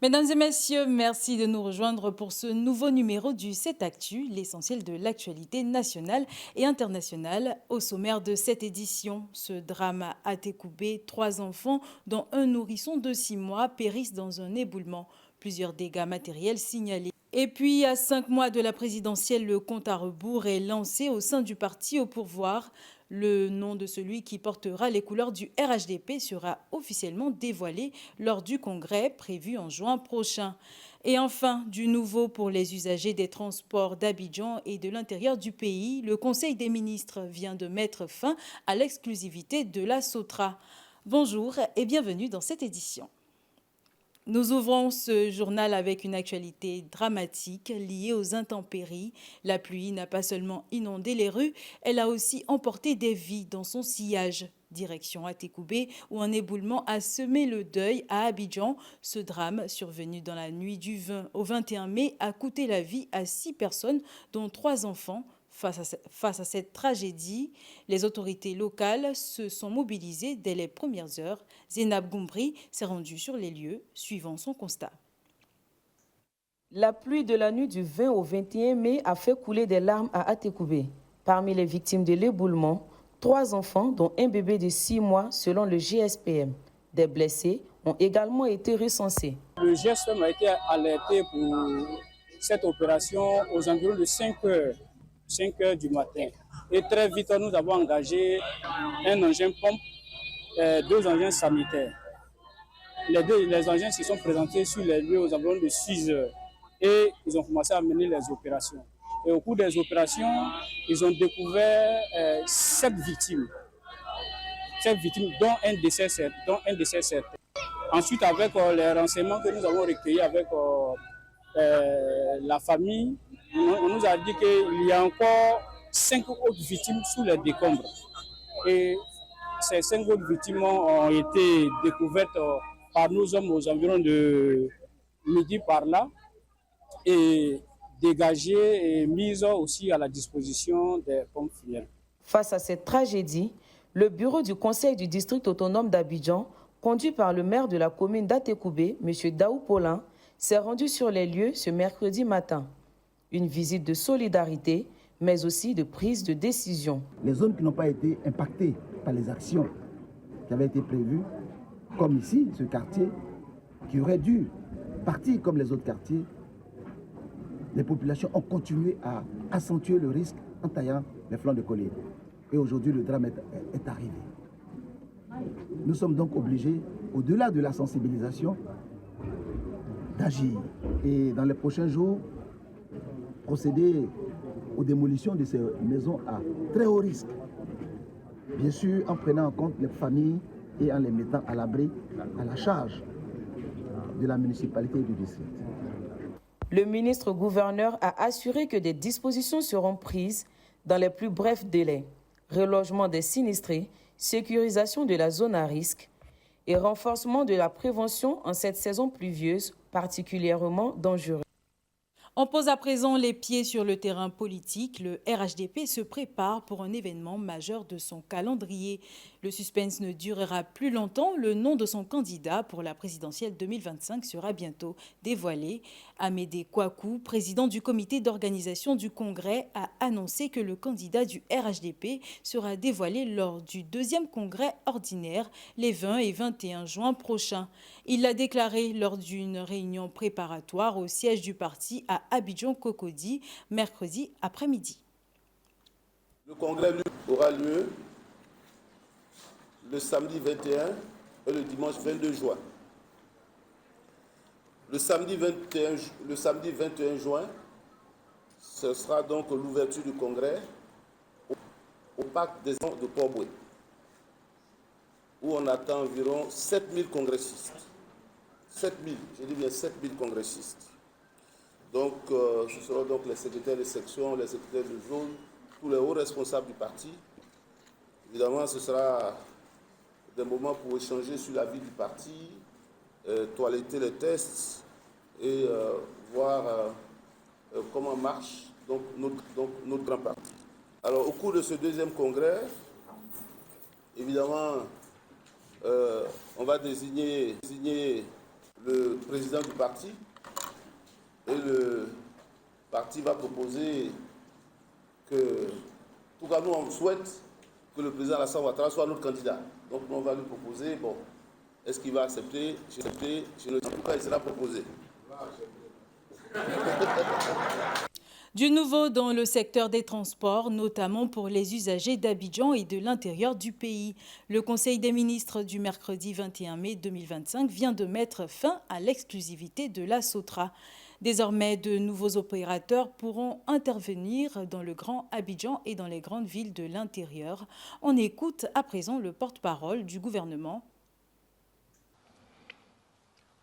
Mesdames et messieurs, merci de nous rejoindre pour ce nouveau numéro du 7 Actu, l'essentiel de l'actualité nationale et internationale. Au sommaire de cette édition, ce drame à Tékoubé, 3 enfants, dont un nourrisson de 6 mois, périssent dans un éboulement. Plusieurs dégâts matériels signalés. Et puis, à 5 mois de la présidentielle, le compte à rebours est lancé au sein du parti au pouvoir. Le nom de celui qui portera les couleurs du RHDP sera officiellement dévoilé lors du congrès prévu en juin prochain. Et enfin, du nouveau pour les usagers des transports d'Abidjan et de l'intérieur du pays, le Conseil des ministres vient de mettre fin à l'exclusivité de la SOTRA. Bonjour et bienvenue dans cette édition. Nous ouvrons ce journal avec une actualité dramatique liée aux intempéries. La pluie n'a pas seulement inondé les rues, elle a aussi emporté des vies dans son sillage. Direction à Tékoubé, où un éboulement a semé le deuil à Abidjan. Ce drame, survenu dans la nuit du 20 au 21 mai, a coûté la vie à 6 personnes, dont 3 enfants. Face à cette tragédie, les autorités locales se sont mobilisées dès les premières heures. Zénab Goumbri s'est rendue sur les lieux, suivant son constat. La pluie de la nuit du 20 au 21 mai a fait couler des larmes à Atekoubé. Parmi les victimes de l'éboulement, 3 enfants, dont un bébé de 6 mois selon le GSPM. Des blessés ont également été recensés. Le GSPM a été alerté pour cette opération aux environs de 5 heures du matin. Et très vite, nous avons engagé un engin pompe, 2 engins sanitaires. Les engins se sont présentés sur les lieux aux environs de 6 heures et ils ont commencé à mener les opérations. Et au cours des opérations, ils ont découvert 7 victimes. 7 victimes, dont un décès certain. Ensuite, avec les renseignements que nous avons recueillis avec la famille, on nous a dit qu'il y a encore 5 autres victimes sous les décombres. Et ces 5 autres victimes ont été découvertes par nos hommes aux environs de midi par là et dégagées et mises aussi à la disposition des pompes funèbres. Face à cette tragédie, le bureau du conseil du district autonome d'Abidjan, conduit par le maire de la commune d'Atekoubé, M. Daou Paulin, s'est rendu sur les lieux ce mercredi matin. Une visite de solidarité, mais aussi de prise de décision. Les zones qui n'ont pas été impactées par les actions qui avaient été prévues, comme ici, ce quartier, qui aurait dû partir comme les autres quartiers, les populations ont continué à accentuer le risque en taillant les flancs de collines. Et aujourd'hui, le drame est arrivé. Nous sommes donc obligés, au-delà de la sensibilisation, d'agir. Et dans les prochains jours, procéder aux démolitions de ces maisons à très haut risque. Bien sûr, en prenant en compte les familles et en les mettant à l'abri, à la charge de la municipalité et du district. Le ministre-gouverneur a assuré que des dispositions seront prises dans les plus brefs délais. Relogement des sinistrés, sécurisation de la zone à risque et renforcement de la prévention en cette saison pluvieuse particulièrement dangereuse. On pose à présent les pieds sur le terrain politique. Le RHDP se prépare pour un événement majeur de son calendrier. Le suspense ne durera plus longtemps. Le nom de son candidat pour la présidentielle 2025 sera bientôt dévoilé. Amédée Kouakou, président du comité d'organisation du congrès, a annoncé que le candidat du RHDP sera dévoilé lors du 2e congrès ordinaire les 20 et 21 juin prochains. Il l'a déclaré lors d'une réunion préparatoire au siège du parti à Abidjan-Cocody, mercredi après-midi. Le congrès aura lieu le samedi 21 et le dimanche 22 juin. Le samedi 21 juin, ce sera donc l'ouverture du congrès au parc des Enfants de Port-Boué, où on attend environ 7000 congressistes. 7000, je dis bien 7000 congressistes. Donc, ce seront donc les secrétaires de section, les secrétaires de zone, tous les hauts responsables du parti. Évidemment, ce sera des moments pour échanger sur la vie du parti, toiletter les tests et voir comment marche donc notre grand parti. Alors, au cours de ce 2e congrès, évidemment, on va désigner le président du parti et le parti va proposer que, en tout cas nous on souhaite que le président Alassane Ouattara soit notre candidat. Donc nous on va lui proposer, bon, est-ce qu'il va accepter? Je ne sais pas, il sera proposé. Du nouveau dans le secteur des transports, notamment pour les usagers d'Abidjan et de l'intérieur du pays. Le Conseil des ministres du mercredi 21 mai 2025 vient de mettre fin à l'exclusivité de la SOTRA. Désormais, de nouveaux opérateurs pourront intervenir dans le Grand Abidjan et dans les grandes villes de l'intérieur. On écoute à présent le porte-parole du gouvernement.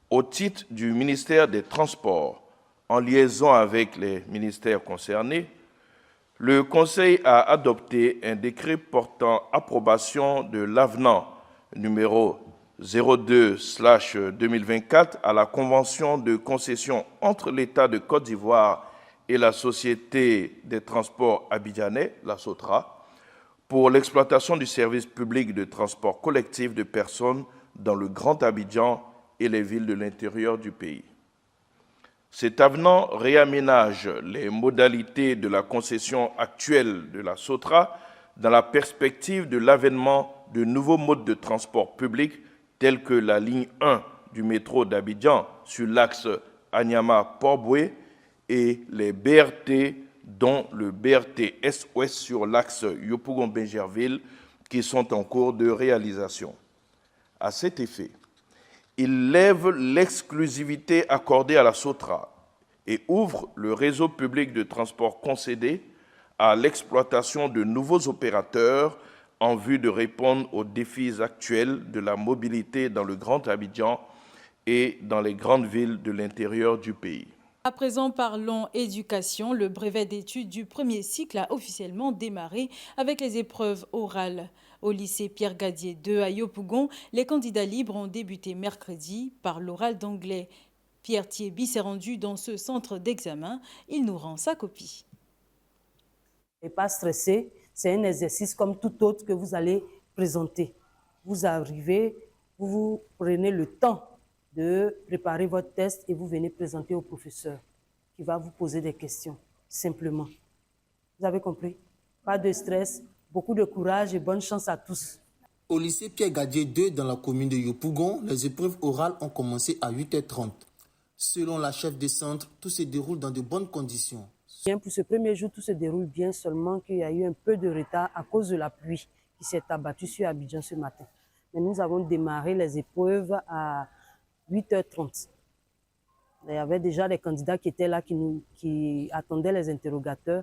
Au titre du ministère des Transports, en liaison avec les ministères concernés, le Conseil a adopté un décret portant approbation de l'avenant numéro 02/2024 à la Convention de concession entre l'État de Côte d'Ivoire et la Société des transports abidjanais, la SOTRA, pour l'exploitation du service public de transport collectif de personnes dans le Grand Abidjan et les villes de l'intérieur du pays. Cet avenant réaménage les modalités de la concession actuelle de la SOTRA dans la perspective de l'avènement de nouveaux modes de transport public tels que la ligne 1 du métro d'Abidjan sur l'axe Anyama-Port-Boué et les BRT, dont le BRT Est-Ouest sur l'axe Yopougon-Bingerville, qui sont en cours de réalisation. À cet effet, il lève l'exclusivité accordée à la SOTRA et ouvre le réseau public de transport concédé à l'exploitation de nouveaux opérateurs en vue de répondre aux défis actuels de la mobilité dans le Grand Abidjan et dans les grandes villes de l'intérieur du pays. À présent, parlons éducation. Le brevet d'études du premier cycle a officiellement démarré avec les épreuves orales. Au lycée Pierre Gadier II à Yopougon, les candidats libres ont débuté mercredi par l'oral d'anglais. Pierre Thierry s'est rendu dans ce centre d'examen. Il nous rend sa copie. Et pas stressé, c'est un exercice comme tout autre que vous allez présenter. Vous arrivez, vous prenez le temps de préparer votre test et vous venez présenter au professeur qui va vous poser des questions, simplement. Vous avez compris? Pas de stress, beaucoup de courage et bonne chance à tous. Au lycée Pierre Gadier II dans la commune de Yopougon, les épreuves orales ont commencé à 8h30. Selon la chef de centre, tout se déroule dans de bonnes conditions. Bien, pour ce premier jour, tout se déroule bien, seulement qu'il y a eu un peu de retard à cause de la pluie qui s'est abattue sur Abidjan ce matin. Mais nous avons démarré les épreuves à 8h30. Il y avait déjà des candidats qui étaient là, qui attendaient les interrogateurs.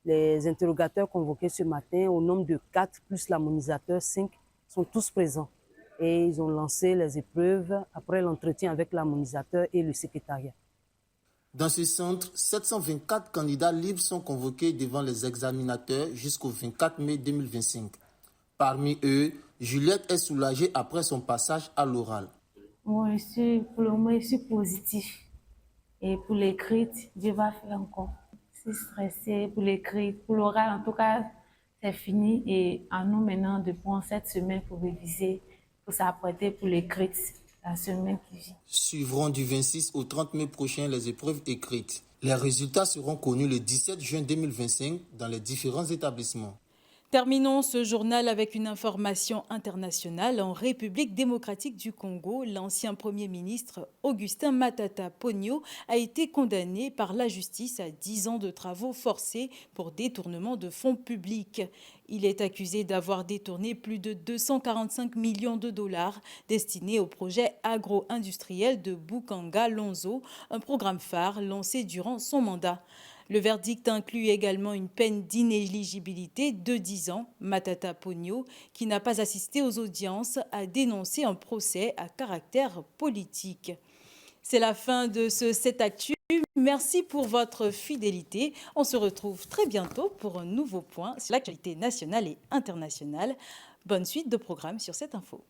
Les interrogateurs convoqués ce matin, au nombre de 4 plus l'harmonisateur 5, sont tous présents. Et ils ont lancé les épreuves après l'entretien avec l'harmonisateur et le secrétariat. Dans ce centre, 724 candidats libres sont convoqués devant les examinateurs jusqu'au 24 mai 2025. Parmi eux, Juliette est soulagée après son passage à l'oral. Moi, pour le moment, je suis positif. Et pour l'écrit, Dieu va faire encore. Je suis stressée pour l'écrit. Pour l'oral, en tout cas, c'est fini. Et à nous maintenant de prendre cette semaine pour réviser, pour s'apprêter pour l'écrit la semaine qui vient. Suivront du 26 au 30 mai prochain les épreuves écrites. Les résultats seront connus le 17 juin 2025 dans les différents établissements. Terminons ce journal avec une information internationale. En République démocratique du Congo, l'ancien Premier ministre Augustin Matata Ponyo a été condamné par la justice à 10 ans de travaux forcés pour détournement de fonds publics. Il est accusé d'avoir détourné plus de 245 millions de dollars destinés au projet agro-industriel de Bukanga-Lonzo, un programme phare lancé durant son mandat. Le verdict inclut également une peine d'inéligibilité de 10 ans. Matata Ponyo, qui n'a pas assisté aux audiences, a dénoncé un procès à caractère politique. C'est la fin de ce 7 Actu. Merci pour votre fidélité. On se retrouve très bientôt pour un nouveau point sur l'actualité nationale et internationale. Bonne suite de programmes sur cette info.